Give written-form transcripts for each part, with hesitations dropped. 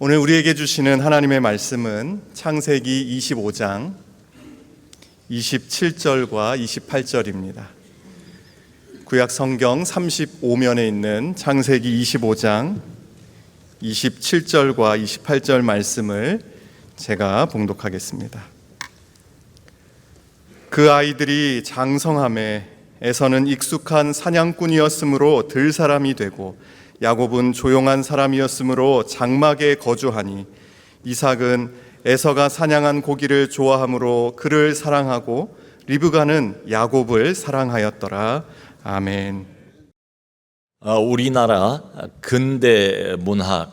오늘 우리에게 주시는 하나님의 말씀은 창세기 25장 27절과 28절입니다. 구약 성경 35면에 있는 창세기 25장 27절과 28절 말씀을 제가 봉독하겠습니다. 그 아이들이 장성함에 에서는 익숙한 사냥꾼이었으므로 들 사람이 되고 야곱은 조용한 사람이었으므로 장막에 거주하니 이삭은 에서가 사냥한 고기를 좋아하므로 그를 사랑하고 리브가는 야곱을 사랑하였더라. 아멘. 우리나라 근대 문학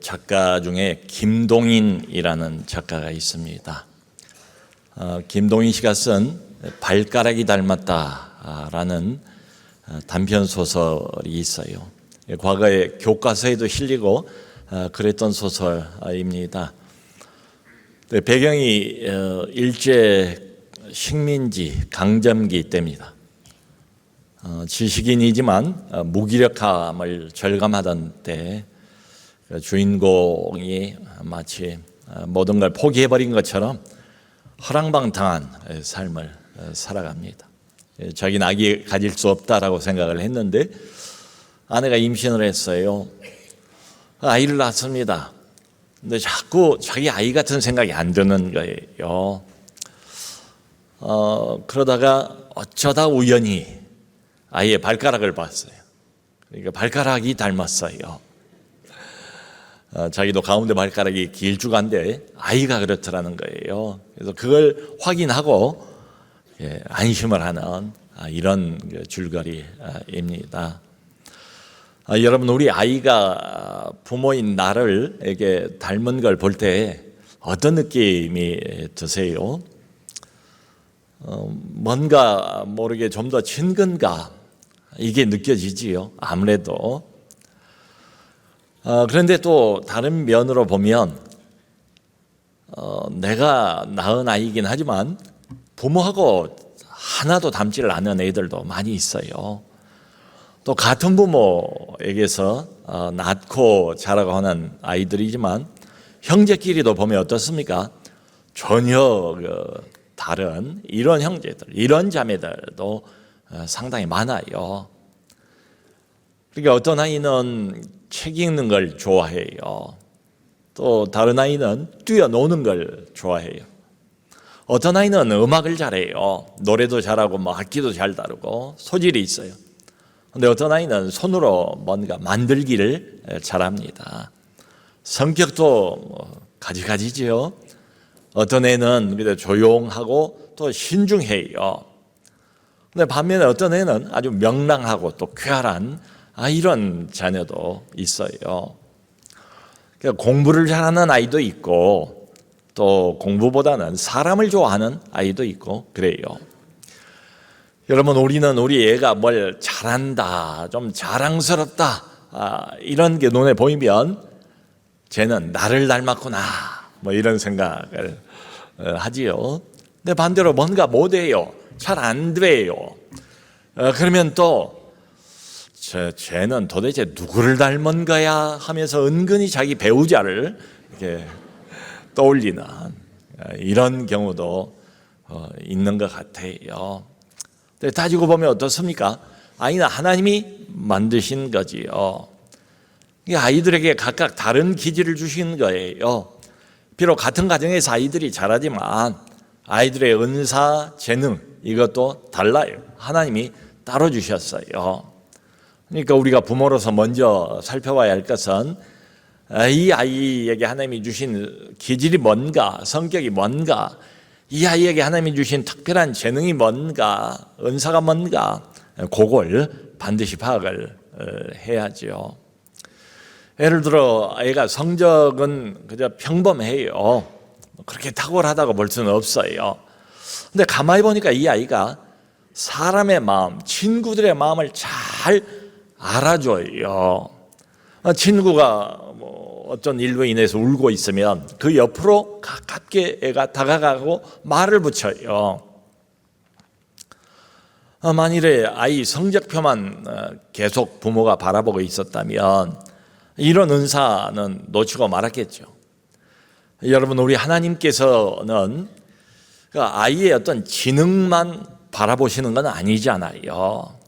작가 중에 김동인이라는 작가가 있습니다. 김동인 씨가 쓴 발가락이 닮았다라는 단편 소설이 있어요. 과거에 교과서에도 실리고 그랬던 소설입니다. 배경이 일제 식민지 강점기 때입니다. 지식인이지만 무기력함을 절감하던 때 주인공이 마치 모든 걸 포기해버린 것처럼 허랑방탕한 삶을 살아갑니다. 자기는 아기 가질 수 없다라고 생각을 했는데 아내가 임신을 했어요. 아이를 낳습니다. 근데 자꾸 자기 아이 같은 생각이 안 드는 거예요. 그러다가 어쩌다 우연히 아이의 발가락을 봤어요. 그러니까 발가락이 닮았어요. 자기도 가운데 발가락이 길쭉한데 아이가 그렇더라는 거예요. 그래서 그걸 확인하고 안심을 하는 이런 줄거리입니다. 여러분, 우리 아이가 부모인 나를 이렇게 닮은 걸 볼 때 어떤 느낌이 드세요? 뭔가 모르게 좀 더 친근감 이게 느껴지지요. 아무래도. 그런데 또 다른 면으로 보면 내가 낳은 아이이긴 하지만 부모하고 하나도 닮지를 않은 애들도 많이 있어요. 또 같은 부모에게서 낳고 자라고 하는 아이들이지만 형제끼리도 보면 어떻습니까? 전혀 다른 이런 형제들, 이런 자매들도 상당히 많아요. 그러니까 어떤 아이는 책 읽는 걸 좋아해요. 또 다른 아이는 뛰어노는 걸 좋아해요. 어떤 아이는 음악을 잘해요. 노래도 잘하고 악기도 잘 다루고 소질이 있어요. 그런데 어떤 아이는 손으로 뭔가 만들기를 잘합니다. 성격도 가지가지지요. 어떤 애는 조용하고 또 신중해요. 근데 반면에 어떤 애는 아주 명랑하고 또 쾌활한 이런 자녀도 있어요. 그러니까 공부를 잘하는 아이도 있고 또 공부보다는 사람을 좋아하는 아이도 있고 그래요. 여러분, 우리는 우리 애가 뭘 잘한다, 좀 자랑스럽다 이런 게 눈에 보이면 쟤는 나를 닮았구나 이런 생각을 하지요. 근데 반대로 뭔가 못해요, 잘 안 돼요. 그러면 또 쟤는 도대체 누구를 닮은 거야 하면서 은근히 자기 배우자를 이렇게 떠올리는 이런 경우도 있는 것 같아요. 근데 따지고 보면 어떻습니까? 아이는 하나님이 만드신 거지요. 아이들에게 각각 다른 기질을 주신 거예요. 비록 같은 가정에서 아이들이 자라지만 아이들의 은사, 재능 이것도 달라요. 하나님이 따로 주셨어요. 그러니까 우리가 부모로서 먼저 살펴봐야 할 것은 이 아이에게 하나님이 주신 기질이 뭔가, 성격이 뭔가, 이 아이에게 하나님이 주신 특별한 재능이 뭔가, 은사가 뭔가, 그걸 반드시 파악을 해야죠. 예를 들어 아이가 성적은 그저 평범해요. 그렇게 탁월하다고 볼 수는 없어요. 근데 가만히 보니까 이 아이가 사람의 마음, 친구들의 마음을 잘 알아줘요. 친구가 어떤 일로 인해서 울고 있으면 그 옆으로 가깝게 애가 다가가고 말을 붙여요. 만일에 아이 성적표만 계속 부모가 바라보고 있었다면 이런 은사는 놓치고 말았겠죠. 여러분, 우리 하나님께서는 그 아이의 어떤 지능만 바라보시는 건 아니잖아요.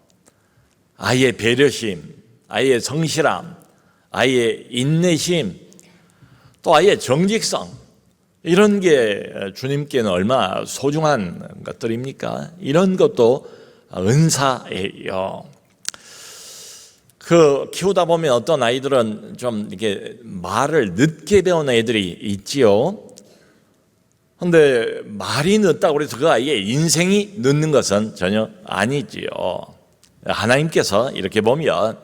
아이의 배려심, 아이의 성실함, 아이의 인내심, 또 아이의 정직성, 이런 게 주님께는 얼마나 소중한 것들입니까? 이런 것도 은사예요. 키우다 보면 어떤 아이들은 좀 이렇게 말을 늦게 배우는 애들이 있지요. 근데 말이 늦다고 해서 그 아이의 인생이 늦는 것은 전혀 아니지요. 하나님께서 이렇게 보면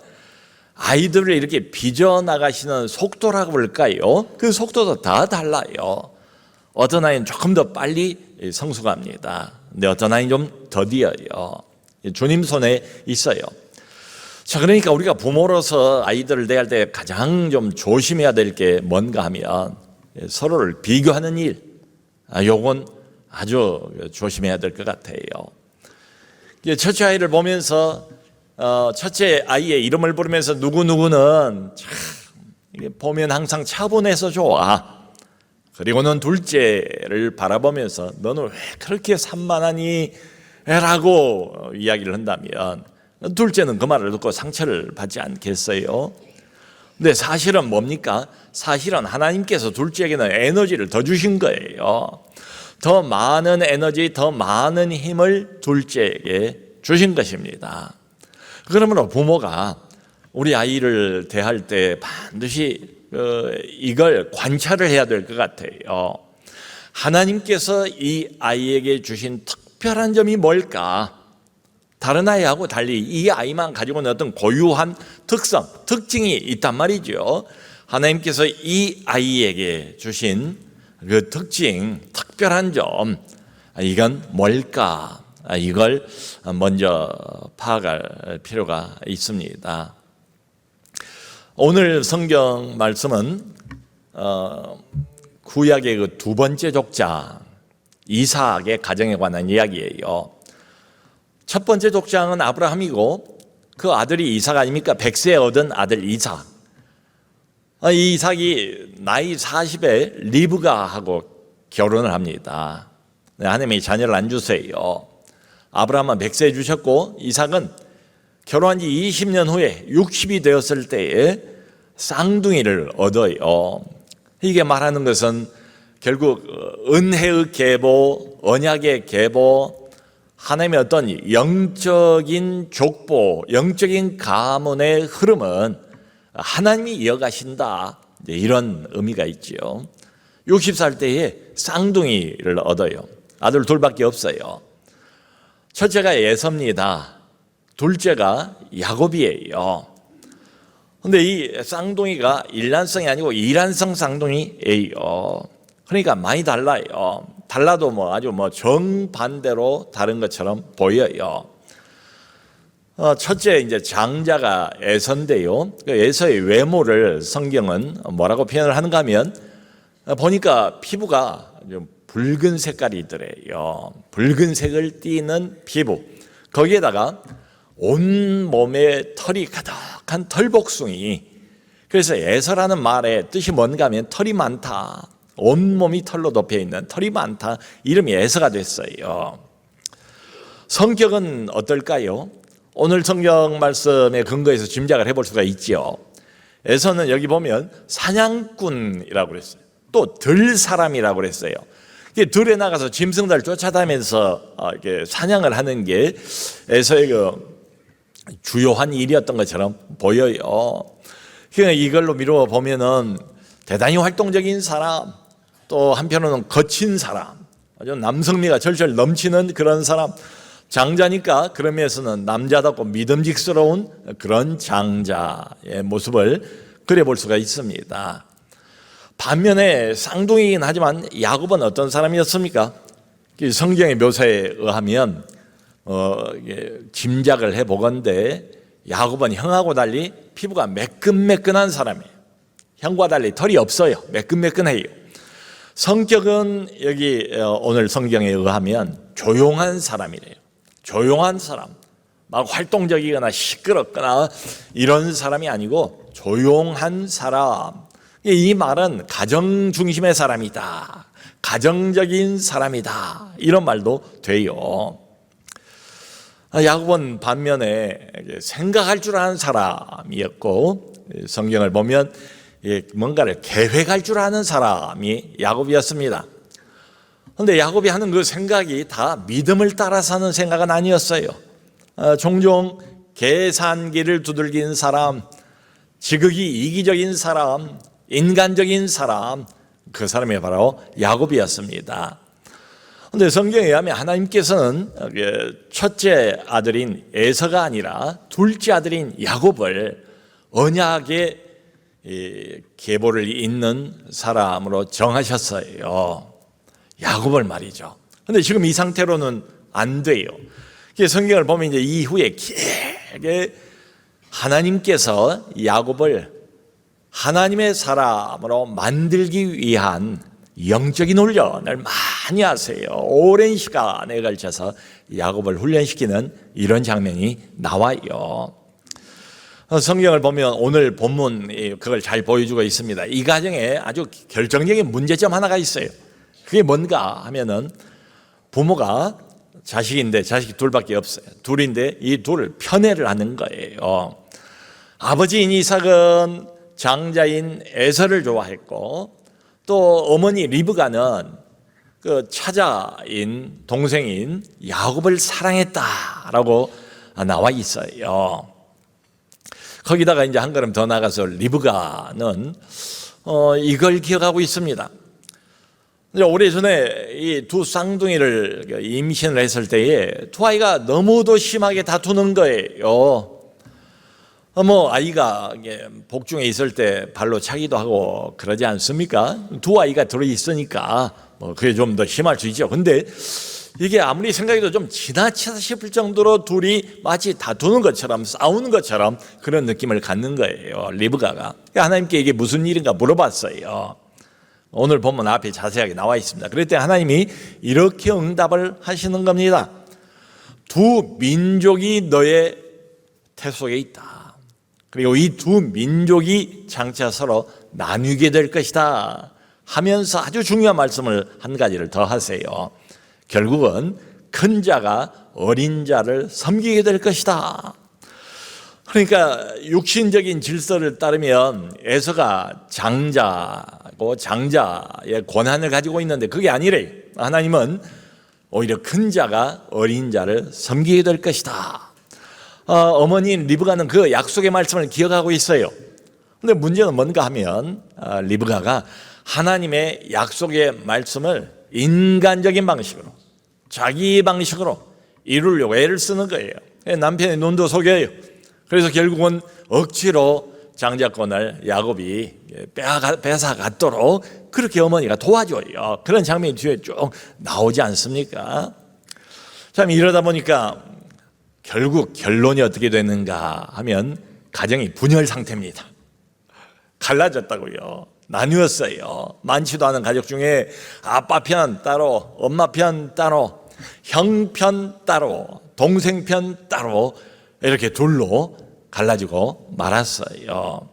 아이들을 이렇게 빚어나가시는 속도라고 볼까요? 그 속도도 다 달라요. 어떤 아이는 조금 더 빨리 성숙합니다. 근데 어떤 아이는 좀 더디어요. 주님 손에 있어요. 자, 그러니까 우리가 부모로서 아이들을 대할 때 가장 좀 조심해야 될 게 뭔가 하면 서로를 비교하는 일, 요건 아주 조심해야 될 것 같아요. 첫째 아이를 보면서 첫째 아이의 이름을 부르면서 누구누구는 참 보면 항상 차분해서 좋아. 그리고는 둘째를 바라보면서 너는 왜 그렇게 산만하니? 라고 이야기를 한다면 둘째는 그 말을 듣고 상처를 받지 않겠어요? 근데 사실은 뭡니까? 사실은 하나님께서 둘째에게는 에너지를 더 주신 거예요. 더 많은 에너지, 더 많은 힘을 둘째에게 주신 것입니다. 그러므로 부모가 우리 아이를 대할 때 반드시 이걸 관찰을 해야 될 것 같아요. 하나님께서 이 아이에게 주신 특별한 점이 뭘까? 다른 아이하고 달리 이 아이만 가지고 있는 어떤 고유한 특성, 특징이 있단 말이죠. 하나님께서 이 아이에게 주신 그 특징, 특별한 점, 이건 뭘까? 이걸 먼저 파악할 필요가 있습니다. 오늘 성경 말씀은 구약의 그 두 번째 족장 이삭의 가정에 관한 이야기예요. 첫 번째 족장은 아브라함이고 그 아들이 이삭 아닙니까? 100세 얻은 아들 이삭. 이 이삭이 나이 40에 리브가하고 결혼을 합니다. 하나님이 자녀를 안 주세요. 아브라함은 100세에 주셨고 이삭은 결혼한 지 20년 후에 60이 되었을 때에 쌍둥이를 얻어요. 이게 말하는 것은 결국 은혜의 계보, 언약의 계보, 하나님의 어떤 영적인 족보, 영적인 가문의 흐름은 하나님이 이어가신다, 이런 의미가 있지요. 60살 때에 쌍둥이를 얻어요. 아들 둘밖에 없어요. 첫째가 에서입니다. 둘째가 야곱이에요. 근데 이 쌍둥이가 일란성이 아니고 이란성 쌍둥이예요. 그러니까 많이 달라요. 달라도 아주 정반대로 다른 것처럼 보여요. 첫째 이제 장자가 에서인데요. 에서의 외모를 성경은 뭐라고 표현을 하는가 하면 보니까 피부가 좀 붉은 색깔이더래요. 붉은색을 띠는 피부. 거기에다가 온 몸에 털이 가득한 털복숭이. 그래서 에서라는 말의 뜻이 뭔가 하면 털이 많다. 온몸이 털로 덮여있는 털이 많다. 이름이 에서가 됐어요. 성격은 어떨까요? 오늘 성경 말씀에 근거해서 짐작을 해볼 수가 있지요. 에서는 여기 보면 사냥꾼이라고 그랬어요. 또 들사람이라고 그랬어요. 들에 나가서 짐승들 쫓아다니면서 이렇게 사냥을 하는 게 에서의 그 주요한 일이었던 것처럼 보여요. 그러니까 이걸로 미루어 보면은 대단히 활동적인 사람, 또 한편으로는 거친 사람, 아주 남성미가 절절 넘치는 그런 사람, 장자니까 그런 면에서는 남자답고 믿음직스러운 그런 장자의 모습을 그려볼 수가 있습니다. 반면에 쌍둥이긴 하지만 야곱은 어떤 사람이었습니까? 성경의 묘사에 의하면 짐작을 해보건대 야곱은 형하고 달리 피부가 매끈매끈한 사람이에요. 형과 달리 털이 없어요. 매끈매끈해요. 성격은 여기 오늘 성경에 의하면 조용한 사람이래요. 조용한 사람. 막 활동적이거나 시끄럽거나 이런 사람이 아니고 조용한 사람. 이 말은 가정 중심의 사람이다, 가정적인 사람이다, 이런 말도 돼요. 야곱은 반면에 생각할 줄 아는 사람이었고, 성경을 보면 뭔가를 계획할 줄 아는 사람이 야곱이었습니다. 그런데 야곱이 하는 그 생각이 다 믿음을 따라서 하는 생각은 아니었어요. 종종 계산기를 두들긴 사람, 지극히 이기적인 사람, 인간적인 사람, 그 사람이 바로 야곱이었습니다. 그런데 성경에 의하면 하나님께서는 첫째 아들인 에서가 아니라 둘째 아들인 야곱을 언약의 계보를 잇는 사람으로 정하셨어요. 야곱을 말이죠. 그런데 지금 이 상태로는 안 돼요. 성경을 보면 이제 이후에 길게 하나님께서 야곱을 하나님의 사람으로 만들기 위한 영적인 훈련을 많이 하세요. 오랜 시간에 걸쳐서 야곱을 훈련시키는 이런 장면이 나와요. 성경을 보면 오늘 본문 그걸 잘 보여주고 있습니다. 이 과정에 아주 결정적인 문제점 하나가 있어요. 그게 뭔가 하면은 부모가 자식인데 자식이 둘밖에 없어요. 둘인데 이 둘을 편애를 하는 거예요. 아버지인 이삭은 장자인 에서를 좋아했고, 또 어머니 리브가는 그 차자인 동생인 야곱을 사랑했다라고 나와 있어요. 거기다가 이제 한 걸음 더 나가서 리브가는 이걸 기억하고 있습니다. 오래전에 이 두 쌍둥이를 임신을 했을 때에 두 아이가 너무도 심하게 다투는 거예요. 아이가 복중에 있을 때 발로 차기도 하고 그러지 않습니까? 두 아이가 들어있으니까 그게 좀 더 심할 수 있죠. 근데 이게 아무리 생각해도 좀 지나치다 싶을 정도로 둘이 마치 다투는 것처럼, 싸우는 것처럼 그런 느낌을 갖는 거예요, 리브가가. 하나님께 이게 무슨 일인가 물어봤어요. 오늘 보면 앞에 자세하게 나와 있습니다. 그럴 때 하나님이 이렇게 응답을 하시는 겁니다. 두 민족이 너의 태 속에 있다. 그리고 이 두 민족이 장차 서로 나뉘게 될 것이다 하면서 아주 중요한 말씀을 한 가지를 더 하세요. 결국은 큰 자가 어린 자를 섬기게 될 것이다. 그러니까 육신적인 질서를 따르면 에서가 장자고 장자의 권한을 가지고 있는데 그게 아니래. 하나님은 오히려 큰 자가 어린 자를 섬기게 될 것이다. 어머니인 리브가는 그 약속의 말씀을 기억하고 있어요. 그런데 문제는 뭔가 하면 리브가가 하나님의 약속의 말씀을 인간적인 방식으로, 자기 방식으로 이루려고 애를 쓰는 거예요. 남편의 눈도 속여요. 그래서 결국은 억지로 장자권을 야곱이 뺏어갔도록 그렇게 어머니가 도와줘요. 그런 장면이 뒤에 쭉 나오지 않습니까? 참 이러다 보니까 결국 결론이 어떻게 되는가 하면 가정이 분열 상태입니다. 갈라졌다고요. 나뉘었어요. 많지도 않은 가족 중에 아빠 편 따로, 엄마 편 따로, 형 편 따로, 동생 편 따로 이렇게 둘로 갈라지고 말았어요.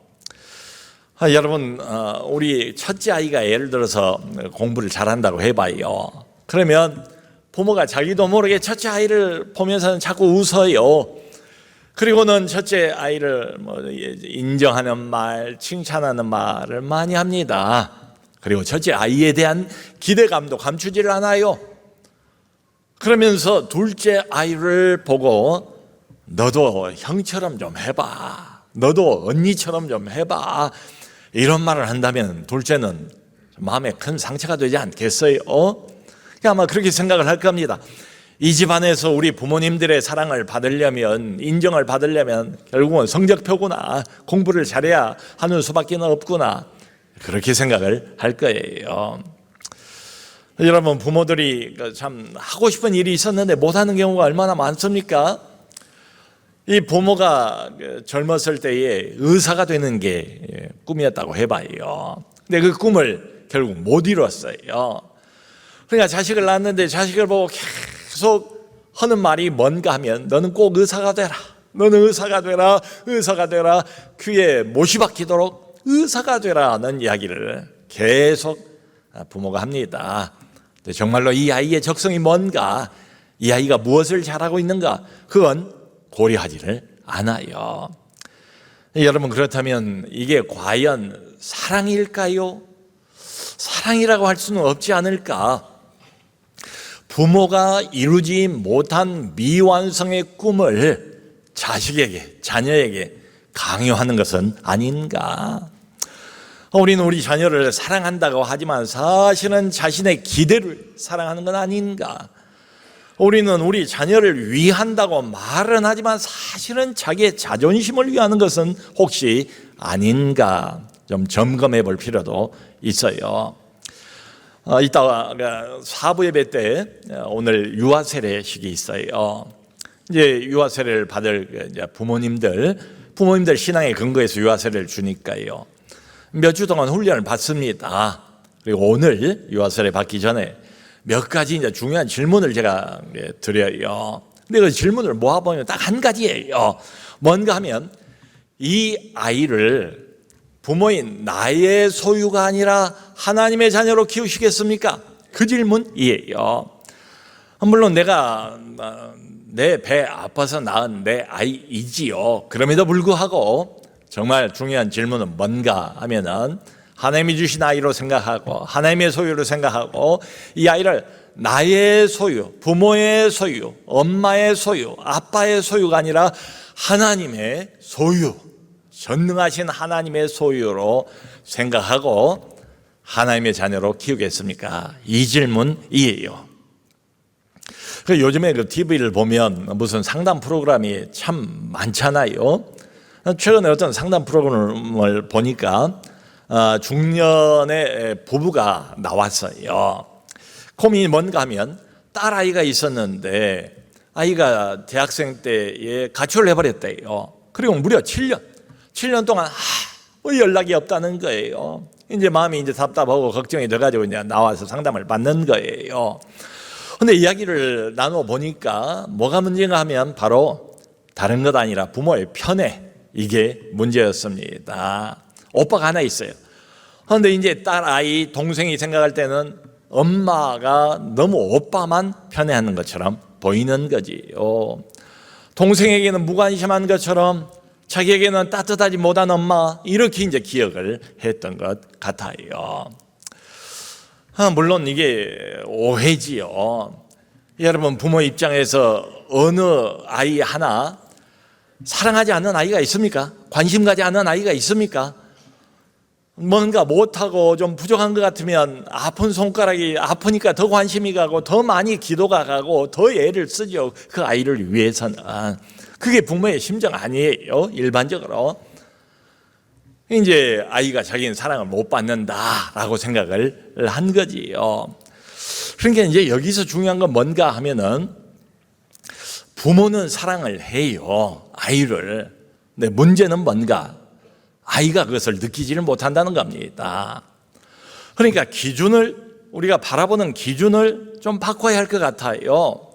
여러분, 우리 첫째 아이가 예를 들어서 공부를 잘한다고 해봐요. 그러면 부모가 자기도 모르게 첫째 아이를 보면서는 자꾸 웃어요. 그리고는 첫째 아이를 인정하는 말, 칭찬하는 말을 많이 합니다. 그리고 첫째 아이에 대한 기대감도 감추지를 않아요. 그러면서 둘째 아이를 보고 너도 형처럼 좀 해봐, 너도 언니처럼 좀 해봐, 이런 말을 한다면 둘째는 마음에 큰 상처가 되지 않겠어요? 아마 그렇게 생각을 할 겁니다. 이 집안에서 우리 부모님들의 사랑을 받으려면, 인정을 받으려면 결국은 성적표구나, 공부를 잘해야 하는 수밖에 없구나, 그렇게 생각을 할 거예요. 여러분, 부모들이 참 하고 싶은 일이 있었는데 못하는 경우가 얼마나 많습니까? 이 부모가 젊었을 때에 의사가 되는 게 꿈이었다고 해봐요. 근데 그 꿈을 결국 못 이뤘어요. 그러니까 자식을 낳았는데 자식을 보고 계속 하는 말이 뭔가 하면 너는 꼭 의사가 되라. 너는 의사가 되라. 의사가 되라. 귀에 못이 박히도록 의사가 되라는 이야기를 계속 부모가 합니다. 정말로 이 아이의 적성이 뭔가, 이 아이가 무엇을 잘하고 있는가, 그건 고려하지를 않아요. 여러분, 그렇다면 이게 과연 사랑일까요? 사랑이라고 할 수는 없지 않을까? 부모가 이루지 못한 미완성의 꿈을 자식에게, 자녀에게 강요하는 것은 아닌가? 우리는 우리 자녀를 사랑한다고 하지만 사실은 자신의 기대를 사랑하는 건 아닌가? 우리는 우리 자녀를 위한다고 말은 하지만 사실은 자기의 자존심을 위하는 것은 혹시 아닌가? 좀 점검해 볼 필요도 있어요. 이따가 4부 예배 때 오늘 유아 세례식이 있어요. 이제 유아 세례를 받을 부모님들 신앙의 근거에서 유아 세례를 주니까요. 몇 주 동안 훈련을 받습니다. 그리고 오늘 유아 세례 받기 전에 몇 가지 이제 중요한 질문을 제가 드려요. 근데 그 질문을 모아보면 딱 한 가지예요. 뭔가 하면 이 아이를 부모인 나의 소유가 아니라 하나님의 자녀로 키우시겠습니까? 그 질문이에요. 물론 내가 내 배 아파서 낳은 내 아이이지요. 그럼에도 불구하고 정말 중요한 질문은 뭔가 하면은 하나님이 주신 아이로 생각하고 하나님의 소유로 생각하고 이 아이를 나의 소유, 부모의 소유, 엄마의 소유, 아빠의 소유가 아니라 하나님의 소유, 전능하신 하나님의 소유로 생각하고 하나님의 자녀로 키우겠습니까? 이 질문이에요. 요즘에 그 TV를 보면 무슨 상담 프로그램이 참 많잖아요. 최근에 어떤 상담 프로그램을 보니까 중년의 부부가 나왔어요. 고민이 뭔가 하면 딸아이가 있었는데 아이가 대학생 때에 가출을 해버렸대요. 그리고 무려 7년 동안 연락이 없다는 거예요. 이제 마음이 이제 답답하고 걱정이 돼가지고 이제 나와서 상담을 받는 거예요. 근데 이야기를 나눠 보니까 뭐가 문제인가 하면 바로 다른 것 아니라 부모의 편애, 이게 문제였습니다. 오빠가 하나 있어요. 그런데 이제 딸 아이 동생이 생각할 때는 엄마가 너무 오빠만 편애하는 것처럼 보이는 거지요. 동생에게는 무관심한 것처럼 자기에게는 따뜻하지 못한 엄마, 이렇게 이제 기억을 했던 것 같아요. 물론 이게 오해지요. 여러분, 부모 입장에서 어느 아이 하나 사랑하지 않는 아이가 있습니까? 관심 가지 않는 아이가 있습니까? 뭔가 못하고 좀 부족한 것 같으면 아픈 손가락이 아프니까 더 관심이 가고 더 많이 기도가 가고 더 애를 쓰죠. 그 아이를 위해서는. 그게 부모의 심정 아니에요, 일반적으로. 이제 아이가 자기는 사랑을 못 받는다라고 생각을 한 거지요. 그러니까 이제 여기서 중요한 건 뭔가 하면은 부모는 사랑을 해요, 아이를. 근데 문제는 뭔가? 아이가 그것을 느끼지를 못한다는 겁니다. 그러니까 기준을, 우리가 바라보는 기준을 좀 바꿔야 할 것 같아요.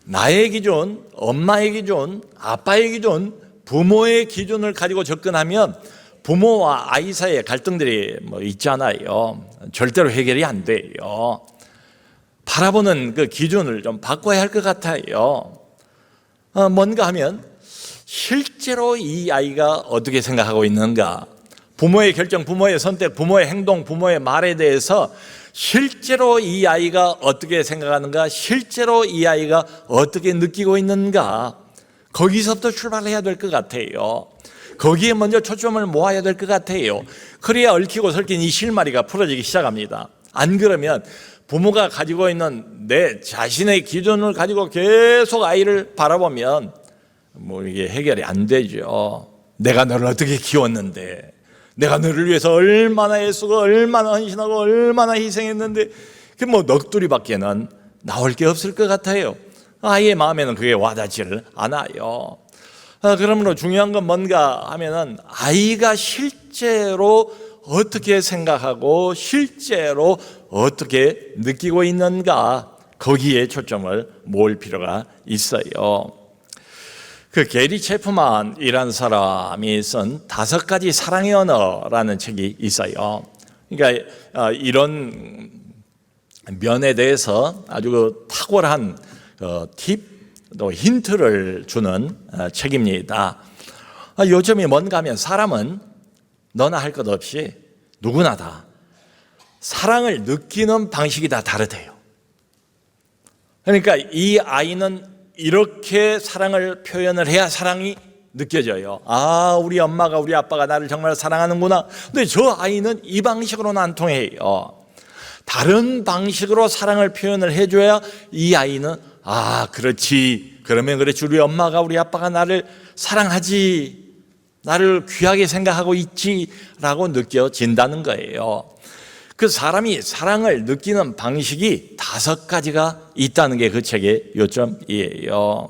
나의 기준, 엄마의 기준, 아빠의 기준, 부모의 기준을 가지고 접근하면 부모와 아이 사이에 갈등들이 있잖아요. 절대로 해결이 안 돼요. 바라보는 그 기준을 좀 바꿔야 할 것 같아요. 뭔가 하면 실제로 이 아이가 어떻게 생각하고 있는가, 부모의 결정, 부모의 선택, 부모의 행동, 부모의 말에 대해서 실제로 이 아이가 어떻게 생각하는가, 실제로 이 아이가 어떻게 느끼고 있는가, 거기서부터 출발해야 될 것 같아요. 거기에 먼저 초점을 모아야 될 것 같아요. 그래야 얽히고 설킨 이 실마리가 풀어지기 시작합니다. 안 그러면 부모가 가지고 있는 내 자신의 기준을 가지고 계속 아이를 바라보면 이게 해결이 안 되죠. 내가 너를 어떻게 키웠는데, 내가 너를 위해서 얼마나 애쓰고 얼마나 헌신하고 얼마나 희생했는데, 그 넋두리밖에는 나올 게 없을 것 같아요. 아이의 마음에는 그게 와닿지를 않아요. 그러므로 중요한 건 뭔가 하면은 아이가 실제로 어떻게 생각하고 실제로 어떻게 느끼고 있는가, 거기에 초점을 모을 필요가 있어요. 그 게리 체프만이라는 사람이 쓴 5가지 사랑의 언어라는 책이 있어요. 그러니까 이런 면에 대해서 아주 탁월한 팁, 또 힌트를 주는 책입니다. 요점이 뭔가 하면 사람은 너나 할 것 없이 누구나 다 사랑을 느끼는 방식이 다 다르대요. 그러니까 이 아이는 이렇게 사랑을 표현을 해야 사랑이 느껴져요. 아, 우리 엄마가 우리 아빠가 나를 정말 사랑하는구나. 근데 저 아이는 이 방식으로는 안 통해요. 다른 방식으로 사랑을 표현을 해줘야 이 아이는 아, 그렇지. 그러면 그렇지. 우리 엄마가 우리 아빠가 나를 사랑하지. 나를 귀하게 생각하고 있지라고 느껴진다는 거예요. 그 사람이 사랑을 느끼는 방식이 5가지가 있다는 게 그 책의 요점이에요.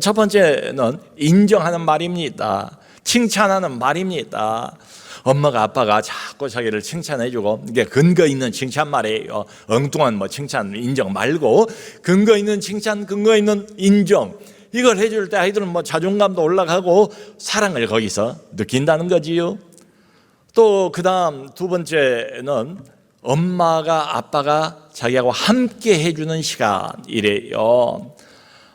첫 번째는 인정하는 말입니다. 칭찬하는 말입니다. 엄마가 아빠가 자꾸 자기를 칭찬해주고, 이게 근거 있는 칭찬말이에요. 엉뚱한 칭찬, 인정 말고 근거 있는 칭찬, 근거 있는 인정, 이걸 해줄 때 아이들은 자존감도 올라가고 사랑을 거기서 느낀다는 거지요. 또 그 다음 2번째는 엄마가 아빠가 자기하고 함께 해주는 시간이래요.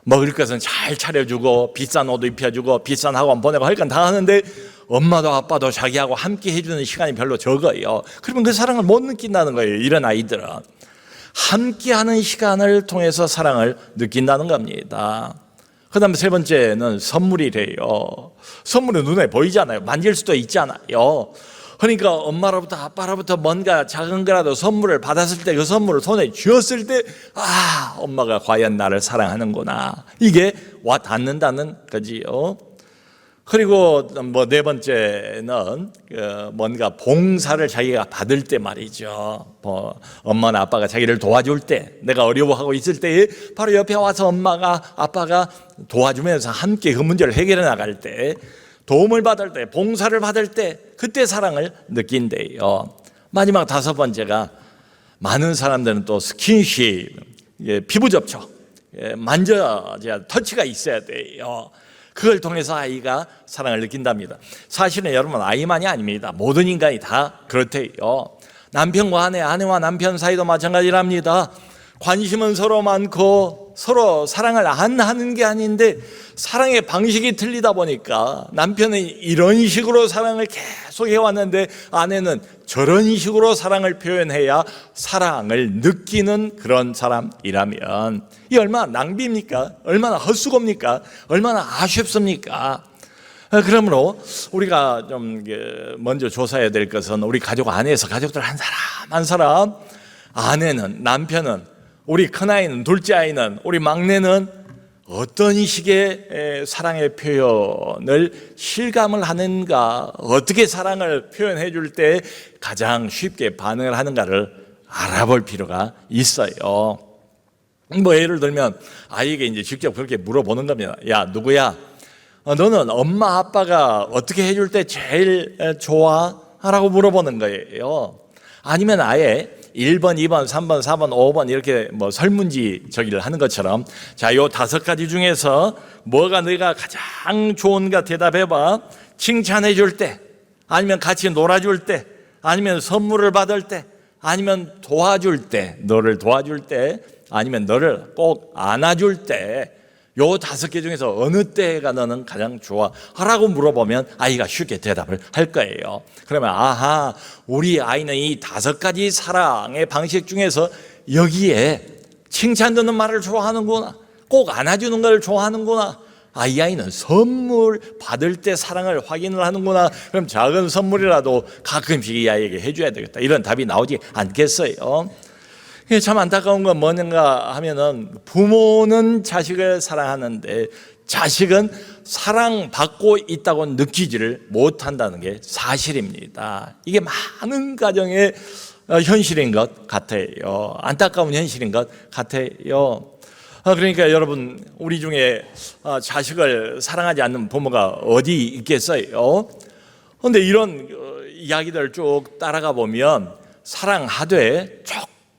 먹을 것은 잘 차려주고 비싼 옷 입혀주고 비싼 학원 보내고 할 건 다 하는데 엄마도 아빠도 자기하고 함께 해주는 시간이 별로 적어요. 그러면 그 사랑을 못 느낀다는 거예요. 이런 아이들은 함께하는 시간을 통해서 사랑을 느낀다는 겁니다. 그 다음에 3번째는 선물이래요. 선물은 눈에 보이잖아요. 만질 수도 있잖아요. 그러니까 엄마로부터 아빠로부터 뭔가 작은 거라도 선물을 받았을 때, 그 선물을 손에 쥐었을 때, 아, 엄마가 과연 나를 사랑하는구나, 이게 와 닿는다는 거지요. 그리고 4번째는 뭔가 봉사를 자기가 받을 때 말이죠. 엄마나 아빠가 자기를 도와줄 때, 내가 어려워하고 있을 때 바로 옆에 와서 엄마가 아빠가 도와주면서 함께 그 문제를 해결해 나갈 때, 도움을 받을 때, 봉사를 받을 때, 그때 사랑을 느낀대요. 마지막 5번째가 많은 사람들은 또 스킨십, 피부 접촉, 만져야 터치가 있어야 돼요. 그걸 통해서 아이가 사랑을 느낀답니다. 사실은 여러분, 아이만이 아닙니다. 모든 인간이 다 그렇대요. 남편과 아내, 아내와 남편 사이도 마찬가지랍니다. 관심은 서로 많고 서로 사랑을 안 하는 게 아닌데 사랑의 방식이 틀리다 보니까 남편은 이런 식으로 사랑을 계속 해왔는데 아내는 저런 식으로 사랑을 표현해야 사랑을 느끼는 그런 사람이라면 이 얼마나 낭비입니까? 얼마나 헛수고입니까? 얼마나 아쉽습니까? 그러므로 우리가 좀 먼저 조사해야 될 것은 우리 가족 안에서 가족들 한 사람 한 사람, 아내는, 남편은, 우리 큰아이는, 둘째 아이는, 우리 막내는 어떤 식의 사랑의 표현을 실감을 하는가, 어떻게 사랑을 표현해 줄 때 가장 쉽게 반응을 하는가를 알아볼 필요가 있어요. 예를 들면 아이에게 이제 직접 그렇게 물어보는 겁니다. 야, 누구야? 너는 엄마 아빠가 어떻게 해줄 때 제일 좋아? 라고 물어보는 거예요. 아니면 아예 1번, 2번, 3번, 4번, 5번 이렇게 설문지 저기를 하는 것처럼 자, 요 5가지 중에서 뭐가 너가 가장 좋은가 대답해봐. 칭찬해 줄 때, 아니면 같이 놀아줄 때, 아니면 선물을 받을 때, 아니면 도와줄 때, 너를 도와줄 때, 아니면 너를 꼭 안아줄 때, 요 5개 중에서 어느 때가 너는 가장 좋아? 라고 물어보면 아이가 쉽게 대답을 할 거예요. 그러면 아하, 우리 아이는 이 5가지 사랑의 방식 중에서 여기에 칭찬 듣는 말을 좋아하는구나, 꼭 안아주는 걸 좋아하는구나, 아, 이 아이는 선물 받을 때 사랑을 확인을 하는구나, 그럼 작은 선물이라도 가끔씩 이 아이에게 해줘야 되겠다, 이런 답이 나오지 않겠어요? 참 안타까운 건 뭐는가 하면은 부모는 자식을 사랑하는데 자식은 사랑받고 있다고 느끼지를 못한다는 게 사실입니다. 이게 많은 가정의 현실인 것 같아요. 안타까운 현실인 것 같아요. 그러니까 여러분, 우리 중에 자식을 사랑하지 않는 부모가 어디 있겠어요? 그런데 이런 이야기들 쭉 따라가 보면 사랑하되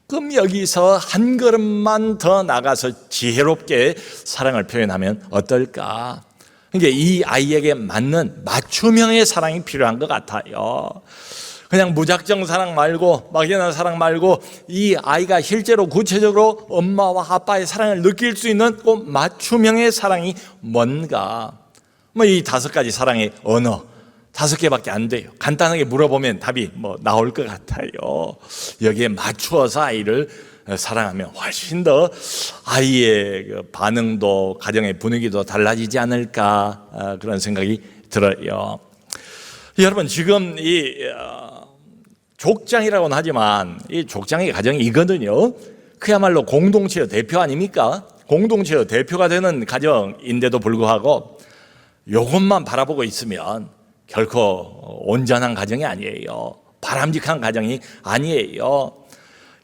조금 여기서 한 걸음만 더 나가서 지혜롭게 사랑을 표현하면 어떨까? 그러니까 이 아이에게 맞는 맞춤형의 사랑이 필요한 것 같아요. 그냥 무작정 사랑 말고 막연한 사랑 말고 이 아이가 실제로 구체적으로 엄마와 아빠의 사랑을 느낄 수 있는 꼭 맞춤형의 사랑이 뭔가? 뭐 이 5가지 사랑의 언어 5개밖에 안 돼요. 간단하게 물어보면 답이 나올 것 같아요. 여기에 맞추어서 아이를 사랑하면 훨씬 더 아이의 반응도 가정의 분위기도 달라지지 않을까 그런 생각이 들어요. 여러분 지금 이 족장이라고는 하지만 이 족장의 가정이 이거든요. 그야말로 공동체의 대표 아닙니까? 공동체의 대표가 되는 가정인데도 불구하고 이것만 바라보고 있으면 결코 온전한 가정이 아니에요. 바람직한 가정이 아니에요.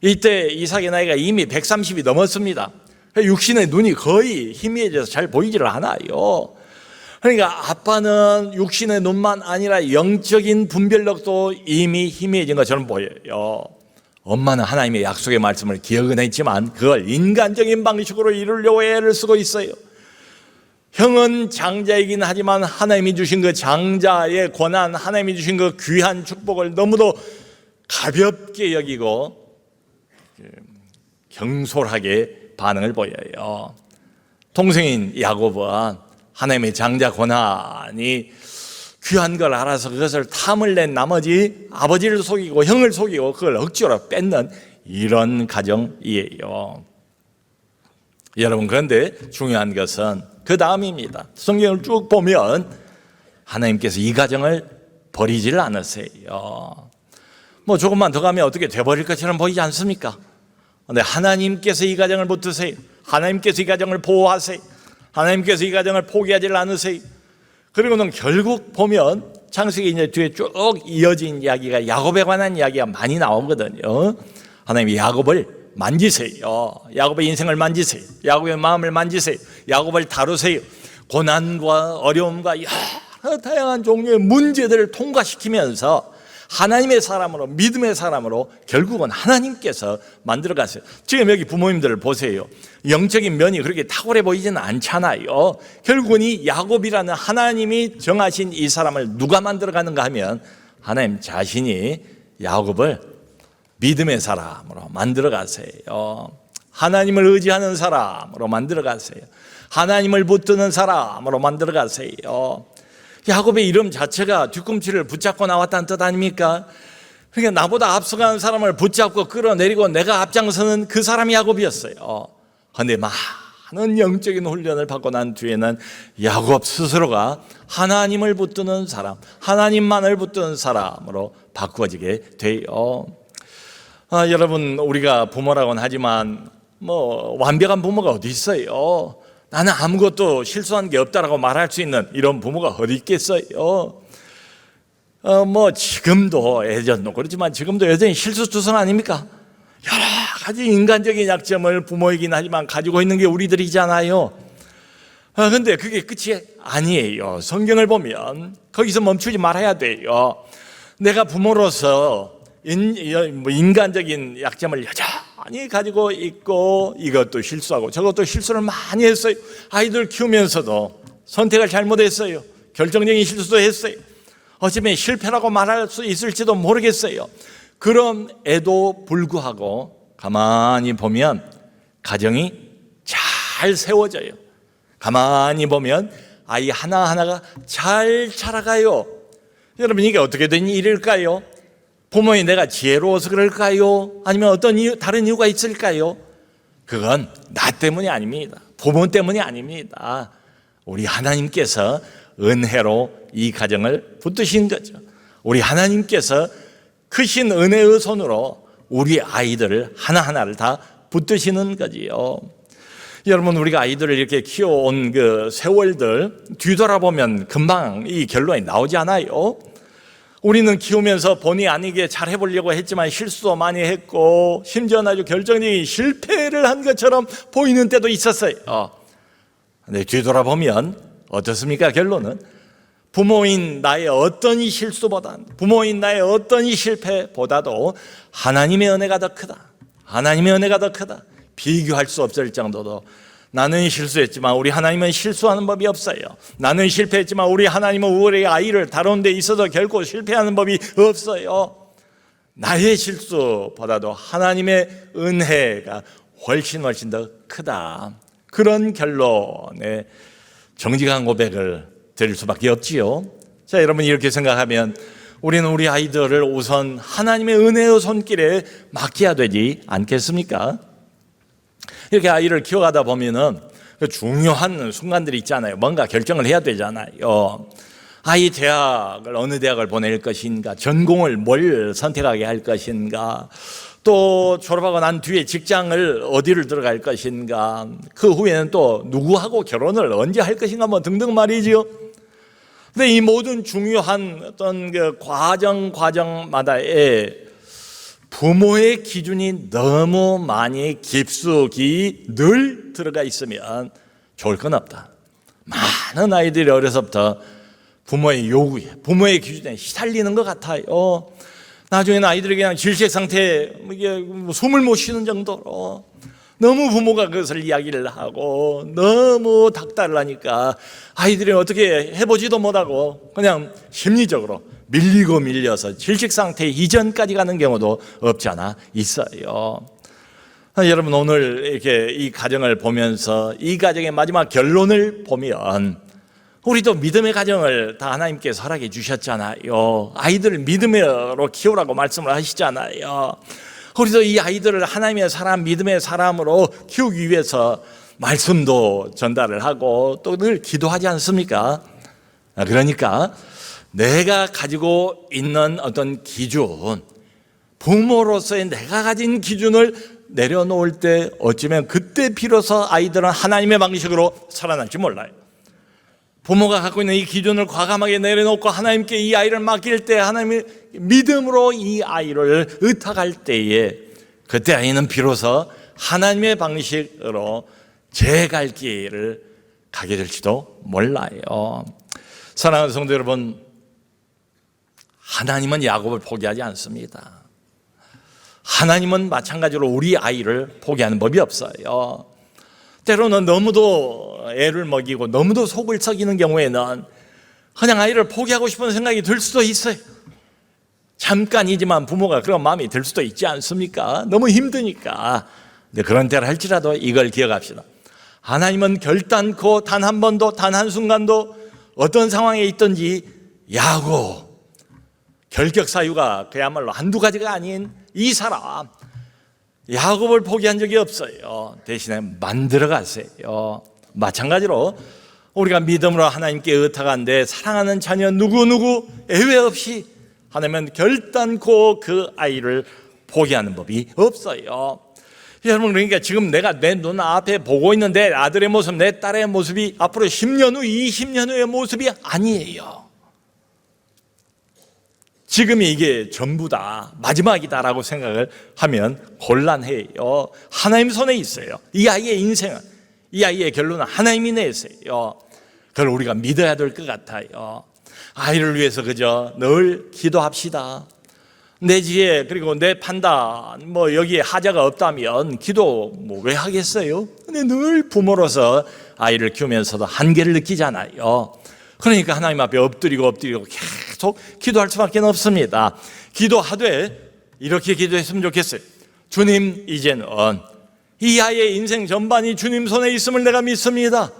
이때 이삭의 나이가 이미 130이 넘었습니다. 육신의 눈이 거의 희미해져서 잘 보이지를 않아요. 그러니까 아빠는 육신의 눈만 아니라 영적인 분별력도 이미 희미해진 것처럼 보여요. 엄마는 하나님의 약속의 말씀을 기억은 했지만 그걸 인간적인 방식으로 이루려고 애를 쓰고 있어요. 형은 장자이긴 하지만 하나님이 주신 그 장자의 권한, 하나님이 주신 그 귀한 축복을 너무도 가볍게 여기고 경솔하게 반응을 보여요. 동생인 야곱은 하나님의 장자 권한이 귀한 걸 알아서 그것을 탐을 낸 나머지 아버지를 속이고 형을 속이고 그걸 억지로 뺏는 이런 가정이에요. 여러분 그런데 중요한 것은 그 다음입니다. 성경을 쭉 보면 하나님께서 이 가정을 버리지를 않으세요. 조금만 더 가면 어떻게 돼버릴 것처럼 보이지 않습니까? 근데 하나님께서 이 가정을 붙드세요. 하나님께서 이 가정을 보호하세요. 하나님께서 이 가정을 포기하지 않으세요. 그리고는 결국 보면 창세기 이제 뒤에 쭉 이어진 이야기가 야곱에 관한 이야기가 많이 나오거든요. 하나님이 야곱을 만지세요. 야곱의 인생을 만지세요. 야곱의 마음을 만지세요. 야곱을 다루세요. 고난과 어려움과 여러 다양한 종류의 문제들을 통과시키면서 하나님의 사람으로, 믿음의 사람으로 결국은 하나님께서 만들어 가세요. 지금 여기 부모님들을 보세요. 영적인 면이 그렇게 탁월해 보이지는 않잖아요. 결국은 이 야곱이라는 하나님이 정하신 이 사람을 누가 만들어 가는가 하면 하나님 자신이 야곱을 믿음의 사람으로 만들어 가세요. 하나님을 의지하는 사람으로 만들어 가세요. 하나님을 붙드는 사람으로 만들어 가세요. 야곱의 이름 자체가 뒤꿈치를 붙잡고 나왔다는 뜻 아닙니까? 그러니까 나보다 앞서가는 사람을 붙잡고 끌어내리고 내가 앞장서는 그 사람이 야곱이었어요. 그런데 많은 영적인 훈련을 받고 난 뒤에는 야곱 스스로가 하나님을 붙드는 사람, 하나님만을 붙드는 사람으로 바꾸어지게 돼요. 여러분 우리가 부모라고는 하지만 완벽한 부모가 어디 있어요? 나는 아무것도 실수한 게 없다라고 말할 수 있는 이런 부모가 어디 있겠어요? 지금도 예전도 그렇지만 지금도 여전히 실수투성 아닙니까? 여러 가지 인간적인 약점을 부모이긴 하지만 가지고 있는 게 우리들이잖아요. 근데 그게 끝이 아니에요. 성경을 보면 거기서 멈추지 말아야 돼요. 내가 부모로서 인간적인 약점을 여전히 가지고 있고 이것도 실수하고 저것도 실수를 많이 했어요. 아이들 키우면서도 선택을 잘못했어요. 결정적인 실수도 했어요. 어쩌면 실패라고 말할 수 있을지도 모르겠어요. 그럼에도 불구하고 가만히 보면 가정이 잘 세워져요. 가만히 보면 아이 하나하나가 잘 자라가요. 여러분 이게 어떻게 된 일일까요? 부모인 내가 지혜로워서 그럴까요? 아니면 어떤 다른 이유가 있을까요? 그건 나 때문이 아닙니다. 부모 때문이 아닙니다. 우리 하나님께서 은혜로 이 가정을 붙드신 거죠. 우리 하나님께서 크신 은혜의 손으로 우리 아이들을 하나하나를 다 붙드시는 거지요. 여러분 우리가 아이들을 이렇게 키워온 그 세월들 뒤돌아보면 금방 이 결론이 나오지 않아요? 우리는 키우면서 본의 아니게 잘 해보려고 했지만 실수도 많이 했고 심지어는 아주 결정적인 실패를 한 것처럼 보이는 때도 있었어요. 근데 뒤돌아보면 어떻습니까? 결론은 부모인 나의 어떤 이 실수보다 부모인 나의 어떤 이 실패보다도 하나님의 은혜가 더 크다. 하나님의 은혜가 더 크다. 비교할 수 없을 정도로 나는 실수했지만 우리 하나님은 실수하는 법이 없어요. 나는 실패했지만 우리 하나님은 우리 아이를 다루는 데 있어서 결코 실패하는 법이 없어요. 나의 실수보다도 하나님의 은혜가 훨씬 더 크다. 그런 결론에 정직한 고백을 드릴 수밖에 없지요. 자, 여러분 이렇게 생각하면 우리는 우리 아이들을 우선 하나님의 은혜의 손길에 맡겨야 되지 않겠습니까? 이렇게 아이를 키워가다 보면은 그 중요한 순간들이 있잖아요. 뭔가 결정을 해야 되잖아요. 아이 대학을 어느 대학을 보낼 것인가, 전공을 뭘 선택하게 할 것인가, 또 졸업하고 난 뒤에 직장을 어디를 들어갈 것인가, 그 후에는 또 누구하고 결혼을 언제 할 것인가 뭐 등등 말이죠. 근데 이 모든 중요한 어떤 그 과정마다의 부모의 기준이 너무 많이 깊숙이 늘 들어가 있으면 좋을 건 없다. 많은 아이들이 어려서부터 부모의 요구에, 부모의 기준에 시달리는 것 같아요. 나중에는 아이들이 그냥 질식 상태에 이게 숨을 못 쉬는 정도로 너무 부모가 그것을 이야기를 하고 너무 닥달을 하니까 아이들이 어떻게 해보지도 못하고 그냥 심리적으로 밀리고 밀려서 질식 상태 이전까지 가는 경우도 없지 않아 있어요. 여러분 오늘 이렇게 이 가정을 보면서 이 가정의 마지막 결론을 보면 우리도 믿음의 가정을 다 하나님께서 허락해 주셨잖아요. 아이들을 믿음으로 키우라고 말씀을 하시잖아요. 우리도 이 아이들을 하나님의 사람, 믿음의 사람으로 키우기 위해서 말씀도 전달을 하고 또 늘 기도하지 않습니까? 그러니까 내가 가지고 있는 어떤 기준, 부모로서의 내가 가진 기준을 내려놓을 때 어쩌면 그때 비로소 아이들은 하나님의 방식으로 살아날지 몰라요. 부모가 갖고 있는 이 기준을 과감하게 내려놓고 하나님께 이 아이를 맡길 때 하나님의 믿음으로 이 아이를 의탁할 때에 그때 아이는 비로소 하나님의 방식으로 제 갈 길을 가게 될지도 몰라요. 사랑하는 성도 여러분, 하나님은 야곱을 포기하지 않습니다. 하나님은 마찬가지로 우리 아이를 포기하는 법이 없어요. 때로는 너무도 애를 먹이고 너무도 속을 썩이는 경우에는 그냥 아이를 포기하고 싶은 생각이 들 수도 있어요. 잠깐이지만 부모가 그런 마음이 들 수도 있지 않습니까? 너무 힘드니까. 근데 그런 때를 할지라도 이걸 기억합시다. 하나님은 결단코 단 한 번도 단 한순간도 어떤 상황에 있든지 야곱, 결격 사유가 그야말로 한두 가지가 아닌 이 사람 야곱을 포기한 적이 없어요. 대신에 만들어 가세요. 마찬가지로 우리가 믿음으로 하나님께 의탁한데 사랑하는 자녀 누구 예외 없이 하나님은 결단코 그 아이를 포기하는 법이 없어요. 여러분, 그러니까 지금 내가 내 눈앞에 보고 있는 내 아들의 모습, 내 딸의 모습이 앞으로 10년 후, 20년 후의 모습이 아니에요. 지금이 이게 전부다, 마지막이다라고 생각을 하면 곤란해요. 하나님 손에 있어요. 이 아이의 인생은, 이 아이의 결론은 하나님이 내세요. 그걸 우리가 믿어야 될 것 같아요. 아이를 위해서 그저 늘 기도합시다. 내 지혜 그리고 내 판단 뭐 여기에 하자가 없다면 기도 뭐 왜 하겠어요? 근데 늘 부모로서 아이를 키우면서도 한계를 느끼잖아요. 그러니까 하나님 앞에 엎드리고 계속 기도할 수밖에 없습니다. 기도하되 이렇게 기도했으면 좋겠어요. 주님, 이제는 이 아이의 인생 전반이 주님 손에 있음을 내가 믿습니다.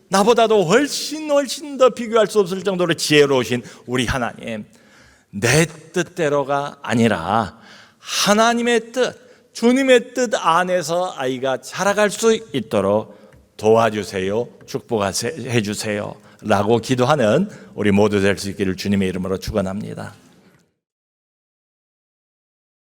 나보다도 훨씬 더 비교할 수 없을 정도로 지혜로우신 우리 하나님, 내 뜻대로가 아니라 하나님의 뜻, 주님의 뜻 안에서 아이가 자라갈 수 있도록 도와주세요, 축복해 주세요 라고 기도하는 우리 모두 될 수 있기를 주님의 이름으로 축원합니다.